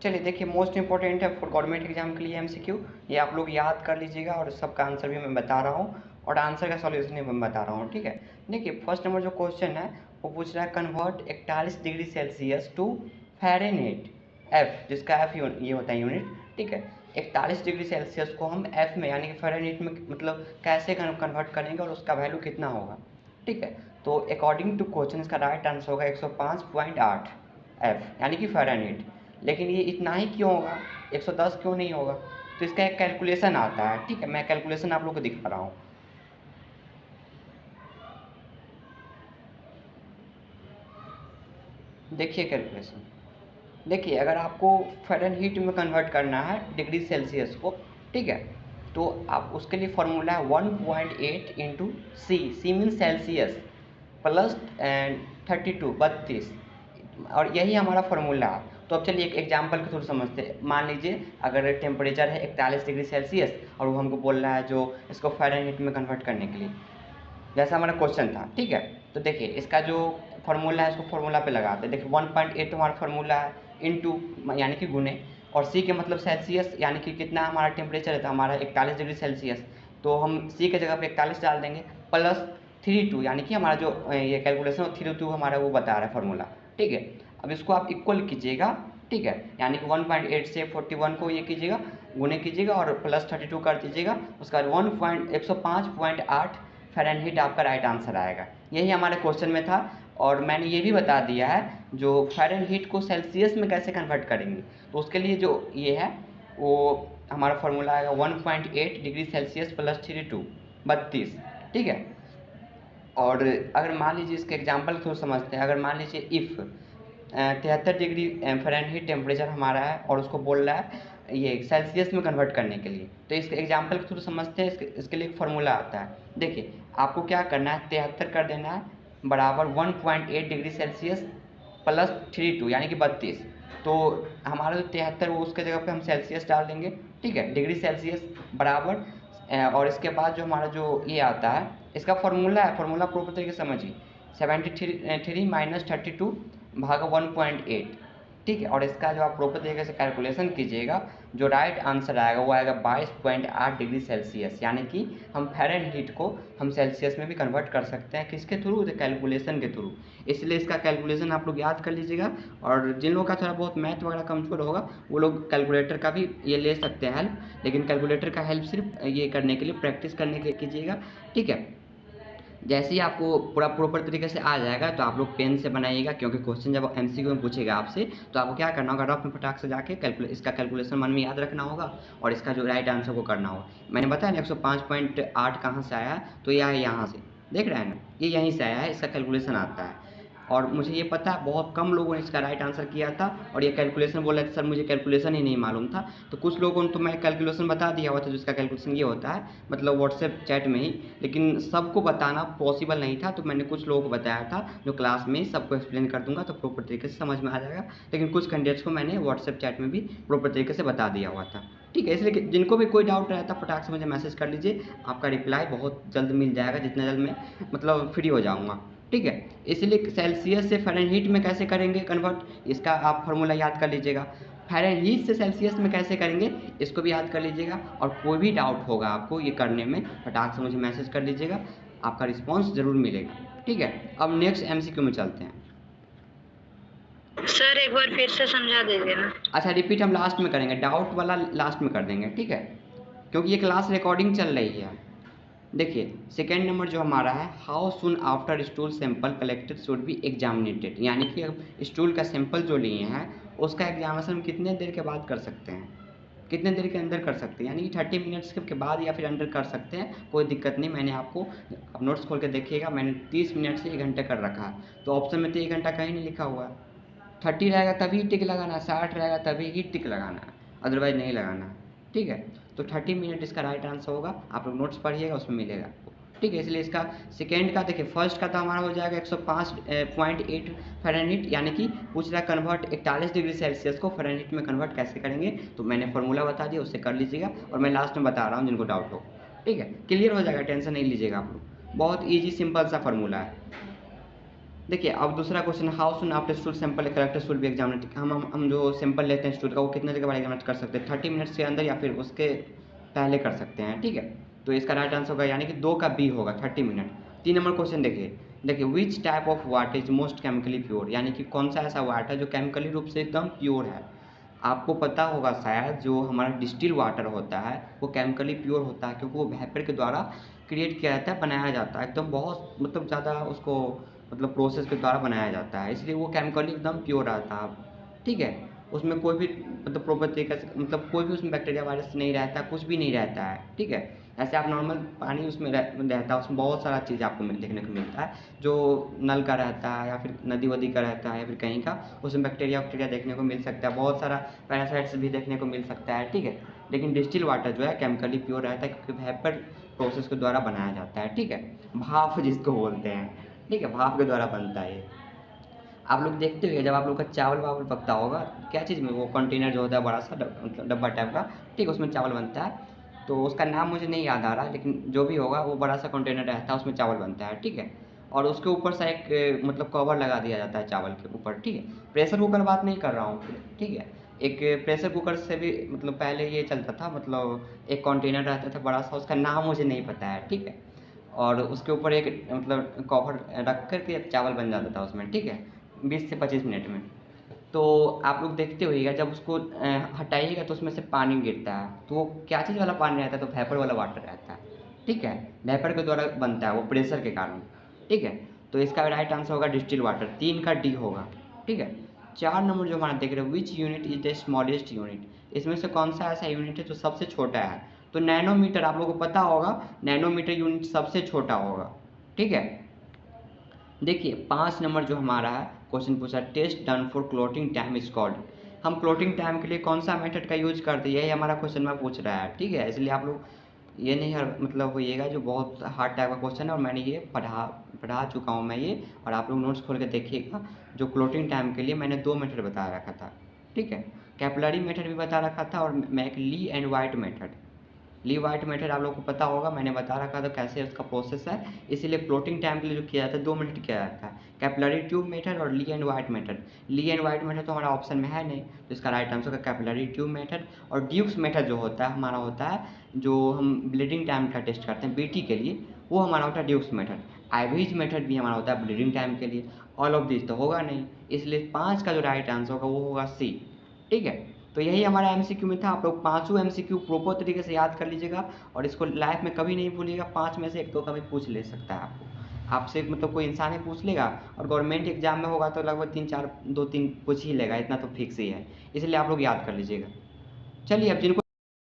चलिए देखिए, most important है फॉर गवर्नमेंट एग्जाम के लिए एमसीक्यू, ये आप लोग याद कर लीजिएगा और सबका आंसर भी मैं बता रहा हूँ और आंसर का सॉल्यूशन भी मैं बता रहा हूँ। ठीक है, देखिए फर्स्ट नंबर जो क्वेश्चन है वो पूछ रहा है convert 41 degree Celsius to Fahrenheit F, जिसका एफ ये होता है यूनिट। ठीक है, 41 डिग्री सेल्सियस को हम एफ में यानी कि फ़ारेनहीट में मतलब कैसे कन्वर्ट करेंगे और उसका वैल्यू कितना होगा। ठीक है, तो अकॉर्डिंग टू क्वेश्चन इसका राइट आंसर होगा 105.8 एफ यानी कि फ़ारेनहीट। लेकिन ये इतना ही क्यों होगा, 110 क्यों नहीं होगा? तो इसका एक कैलकुलेशन आता है। ठीक है, मैं कैलकुलेशन आप लोग को दिखा रहा हूँ। देखिए कैलकुलेशन, देखिए अगर आपको फ़ारेनहीट में कन्वर्ट करना है डिग्री सेल्सियस को, ठीक है, तो आप उसके लिए फॉर्मूला है 1.8 इंटू सी मीन सेल्सियस प्लस 32 और यही हमारा फॉर्मूला है। तो अब चलिए एक एग्जांपल के थ्रू समझते हैं। मान लीजिए अगर टेम्परेचर है 41 डिग्री सेल्सियस और वो हमको बोल रहा है जो इसको फ़ारेनहीट में कन्वर्ट करने के लिए, जैसा हमारा क्वेश्चन था। ठीक है, तो देखिए इसका जो फॉर्मूला है इसको फॉर्मूला पे लगाते हैं। देखिए 1.8 हमारा फॉर्मूला है इंटू यानी कि गुने, और सी के मतलब सेल्सियस यानी कि कितना हमारा टेम्परेचर है, तो हमारा 41 डिग्री सेल्सियस, तो हम सी के जगह पे 41 डाल देंगे प्लस 32 यानी कि हमारा जो ये कैलकुलेशन 32 हमारा वो बता रहा है फॉर्मूला। ठीक है, अब इसको आप इक्वल कीजिएगा। ठीक है, यानी कि 1.8 से 41 को ये कीजिएगा, गुने कीजिएगा और प्लस 32 कर दीजिएगा, उसका 105.8 फ़ारेनहीट आपका राइट आंसर आएगा। यही हमारे क्वेश्चन में था और मैंने ये भी बता दिया है जो फ़ारेनहीट को सेल्सियस में कैसे कन्वर्ट करेंगे। तो उसके लिए जो ये है वो हमारा फॉर्मूला आएगा 1.8 डिग्री सेल्सियस प्लस 32। ठीक है, और अगर मान लीजिए इसके एग्जांपल थ्रू समझते हैं। अगर मान लीजिए इफ़ 73 डिग्री फ़ारेनहीट टेम्परेचर हमारा है और उसको बोल रहा है ये सेल्सियस में कन्वर्ट करने के लिए, तो इसके एग्जांपल के थ्रू समझते हैं। इसके लिए एक फार्मूला आता है। देखिए आपको क्या करना है, 73 कर देना है बराबर 1.8 डिग्री सेल्सियस प्लस 32 यानी कि 32। तो हमारा जो 73 वो उसके जगह पे हम सेल्सियस डाल देंगे। ठीक है, डिग्री सेल्सियस बराबर और इसके बाद जो हमारा जो ये आता है इसका फार्मूला है, फार्मूला प्रॉपर तरीके से समझिए, 73 माइनस 32 भागा 1.8। ठीक है, और इसका जो आप प्रॉपर तरीके से कैलकुलेशन कीजिएगा, जो राइट आंसर आएगा वो आएगा 22.8 डिग्री सेल्सियस, यानी कि हम फ़ारेनहीट को हम सेल्सियस में भी कन्वर्ट कर सकते हैं। किसके थ्रू? कैलकुलेशन के थ्रू। इसलिए इसका कैलकुलेशन आप लोग याद कर लीजिएगा, और जिन लोगों का थोड़ा बहुत मैथ वगैरह कमज़ोर होगा वो लोग कैलकुलेटर का भी ये ले सकते हैं हेल्प, लेकिन कैलकुलेटर का हेल्प सिर्फ ये करने के लिए, प्रैक्टिस करने के लिए कीजिएगा। ठीक है, जैसे ही आपको पूरा प्रॉपर तरीके से आ जाएगा तो आप लोग पेन से बनाइएगा, क्योंकि क्वेश्चन जब एमसीक्यू में पूछेगा आपसे तो आपको क्या करना होगा, रफ में फटाक से जाके इसका कैलकुलेशन मन में याद रखना होगा और इसका जो राइट आंसर को करना होगा। मैंने बताया ना 105.8 कहाँ से आया, तो यह है यहाँ से, देख रहे हैं ना, ये यहीं से आया है, इसका कैलकुलेशन आता है। और मुझे ये पता है बहुत कम लोगों ने इसका राइट आंसर किया था और ये कैलकुलेशन बोल रहे थे सर मुझे कैलकुलेशन ही नहीं मालूम था। तो कुछ लोगों ने तो मैं कैलकुलेशन बता दिया हुआ था, जिसका कैलकुलेशन ये होता है, मतलब व्हाट्सएप चैट में ही, लेकिन सबको बताना पॉसिबल नहीं था, तो मैंने कुछ लोगों को बताया था जो क्लास में सबको एक्सप्लेन कर दूंगा तो प्रॉपर तरीके से समझ में आ जाएगा। लेकिन कुछ कैंडिडेट्स को मैंने व्हाट्सएप चैट में भी प्रॉपर तरीके से बता दिया हुआ था। ठीक है, इसलिए जिनको भी कोई डाउट रहता है फटाक से मुझे मैसेज कर लीजिए, आपका रिप्लाई बहुत जल्द मिल जाएगा, जितना जल्द मैं मतलब फ्री हो जाऊँगा। ठीक है, इसलिए सेल्सियस से फ़ारेनहीट में कैसे करेंगे कन्वर्ट, इसका आप फार्मूला याद कर लीजिएगा। फ़ारेनहीट से सेल्सियस में कैसे करेंगे इसको भी याद कर लीजिएगा, और कोई भी डाउट होगा आपको ये करने में फटाक से मुझे मैसेज कर लीजिएगा, आपका रिस्पॉन्स ज़रूर मिलेगा। ठीक है, अब नेक्स्ट एमसीक्यू में चलते हैं। सर एक बार फिर से समझा दीजिए ना। अच्छा, रिपीट हम लास्ट में करेंगे, डाउट वाला लास्ट में कर देंगे। ठीक है, क्योंकि ये क्लास रिकॉर्डिंग चल रही है। देखिए सेकेंड नंबर जो हमारा है, how soon after stool sample collected should be examinated, यानी कि अब स्टूल का सैंपल जो लिए हैं उसका एग्जामिनेशन कितने देर के बाद कर सकते हैं, कितने देर के अंदर कर सकते हैं, यानी कि 30 मिनट्स के बाद या फिर अंदर कर सकते हैं, कोई दिक्कत नहीं। मैंने आपको, आप नोट्स खोल के देखिएगा, मैंने 30 मिनट से 1 घंटे कर रखा है, तो ऑप्शन में तो 1 घंटा कहीं नहीं लिखा हुआ है। 30 रहेगा तभी टिक लगाना है, 60 रहेगा तभी ही टिक लगाना है, अदरवाइज़ नहीं लगाना है। ठीक है, तो 30 मिनट इसका राइट आंसर होगा, आप लोग नोट्स पढ़िएगा उसमें मिलेगा आपको। ठीक है, इसलिए इसका सेकेंड का देखिए, फर्स्ट का तो हमारा हो जाएगा 105.8 फ़ारेनहीट, यानी कि पूछ रहा है कन्वर्ट 41 डिग्री सेल्सियस को फ़ारेनहीट में कन्वर्ट कैसे करेंगे, तो मैंने फार्मूला बता दिया, उससे कर लीजिएगा, और मैं लास्ट में बता रहा हूँ जिनको डाउट हो। ठीक है, क्लियर हो जाएगा, टेंशन नहीं लीजिएगा आप लोग, बहुत ईजी सिंपल सा फार्मूला है। देखिए अब दूसरा question, how soon after stool sample collector should be examined. हम जो सैंपल लेते हैं स्टूल का वो कितने देर के बाद एग्जामिनेट कर सकते हैं, 30 मिनट्स के अंदर या फिर उसके पहले कर सकते हैं, ठीक है। तो इसका राइट आंसर होगा यानी कि 2 का बी होगा, 30 मिनट। 3 नंबर क्वेश्चन देखिए which type of water is most chemically pure, यानी कि कौन सा ऐसा वाटर है जो केमिकली रूप से एकदम प्योर है। आपको पता होगा शायद जो हमारा डिस्टिल वाटर होता है वो केमिकली प्योर होता है, क्योंकि वो वेपर के द्वारा क्रिएट किया जाता है, बनाया जाता है, एकदम बहुत मतलब ज़्यादा उसको मतलब प्रोसेस के द्वारा बनाया जाता है, इसलिए वो केमिकली एकदम प्योर रहता है, ठीक है। उसमें कोई भी मतलब प्रॉपर तरीके से मतलब कोई भी उसमें बैक्टीरिया वायरस नहीं रहता, कुछ भी नहीं रहता है, ठीक है। ऐसे आप नॉर्मल पानी उसमें रहता है, उसमें बहुत सारा चीज़ आपको देखने को मिलता है, जो नल का रहता है या फिर नदी वदी का रहता है या फिर कहीं का, उसमें बैक्टीरिया वैक्टीरिया देखने को मिल सकता है, बहुत सारा पैरासाइट्स भी देखने को मिल सकता है, ठीक है। लेकिन डिस्टिल वाटर जो है केमिकली प्योर रहता है, क्योंकि वेपर प्रोसेस के द्वारा बनाया जाता है, ठीक है। भाप जिसको बोलते हैं, ठीक है, भाप के द्वारा बनता है ये। आप लोग देखते हुए जब आप लोग का चावल वावल पकता होगा, क्या चीज़ में, वो कंटेनर जो होता है बड़ा सा मतलब डब्बा टाइप का, ठीक है, उसमें चावल बनता है। तो उसका नाम मुझे नहीं याद आ रहा, लेकिन जो भी होगा वो बड़ा सा कंटेनर रहता है, उसमें चावल बनता है, ठीक है। और उसके ऊपर से एक मतलब कवर लगा दिया जाता है चावल के ऊपर, ठीक है। प्रेशर कुकर बात नहीं कर रहा हूँ, ठीक है। एक प्रेशर कुकर से भी मतलब पहले ये चलता था, मतलब एक कंटेनर रहता था बड़ा सा, उसका नाम मुझे नहीं पता है, ठीक है। और उसके ऊपर एक मतलब कवर रख कर के चावल बन जाता था उसमें, ठीक है, 20 से 25 मिनट में। तो आप लोग देखते होइएगा जब उसको हटाइएगा तो उसमें से पानी गिरता है, तो वो क्या चीज़ वाला पानी रहता है, तो वेपर वाला वाटर रहता है, ठीक है। वेपर के द्वारा बनता है वो प्रेशर के कारण, ठीक है। तो इसका राइट आंसर होगा डिस्टिल वाटर, 3 का डी होगा, ठीक है। 4 नंबर जो हमारा देख रहे हैं, which unit is the smallest unit, इसमें से कौन सा ऐसा यूनिट है जो सबसे छोटा है। तो नैनोमीटर, आप लोगों को पता होगा नैनोमीटर यूनिट सबसे छोटा होगा, ठीक है। देखिए 5 नंबर जो हमारा है क्वेश्चन पूछा, test done for clotting time is called. हम क्लोटिंग टाइम के लिए कौन सा मेथड का यूज करते हैं, यही हमारा क्वेश्चन में पूछ रहा है, ठीक है। इसलिए आप लोग ये नहीं मतलब होइएगा जो बहुत हार्ड टाइप का क्वेश्चन है, और मैंने ये पढ़ा चुका हूँ मैं ये, और आप लोग नोट्स खोल के देखिएगा। जो क्लोटिंग टाइम के लिए मैंने 2 मेथड बता रखा था, ठीक है। कैपिलरी मेथड भी बता रखा था, और मैं एक Lee and White method, Lee White method आप लोगों को पता होगा, मैंने बता रखा था कैसे उसका प्रोसेस है। इसीलिए फ्लोटिंग टाइम के लिए जो किया जाता है 2 मिनट किया जाता है, कैपिलरी ट्यूब मेथड और Lee and White method. Lee and White method तो हमारा ऑप्शन में है नहीं, तो इसका राइट आंसर होगा कैपिलरी ट्यूब मेथड। और ड्यूक्स मेथड जो होता है हमारा होता है, जो हम ब्लीडिंग टाइम का टेस्ट करते हैं बीटी के लिए, वो हमारा होता है ड्यूक्स मेथड। आइवीज मेथड भी हमारा होता है ब्लीडिंग टाइम के लिए। ऑल ऑफ दिस तो होगा नहीं, इसलिए 5 का जो राइट आंसर होगा वो होगा सी, ठीक है। तो यही हमारा एमसीक्यू में था। आप लोग पाँचों एमसीक्यू प्रॉपर तरीके से याद कर लीजिएगा, और इसको लाइफ में कभी नहीं भूलिएगा। 5 में से 1 तो कभी पूछ ले सकता है आपसे मतलब कोई इंसान ही पूछ लेगा, और गवर्नमेंट एग्जाम में होगा तो लगभग 3-4 2-3 पूछ ही लेगा, इतना तो फिक्स ही है, इसलिए आप लोग याद कर लीजिएगा। चलिए अब जिनको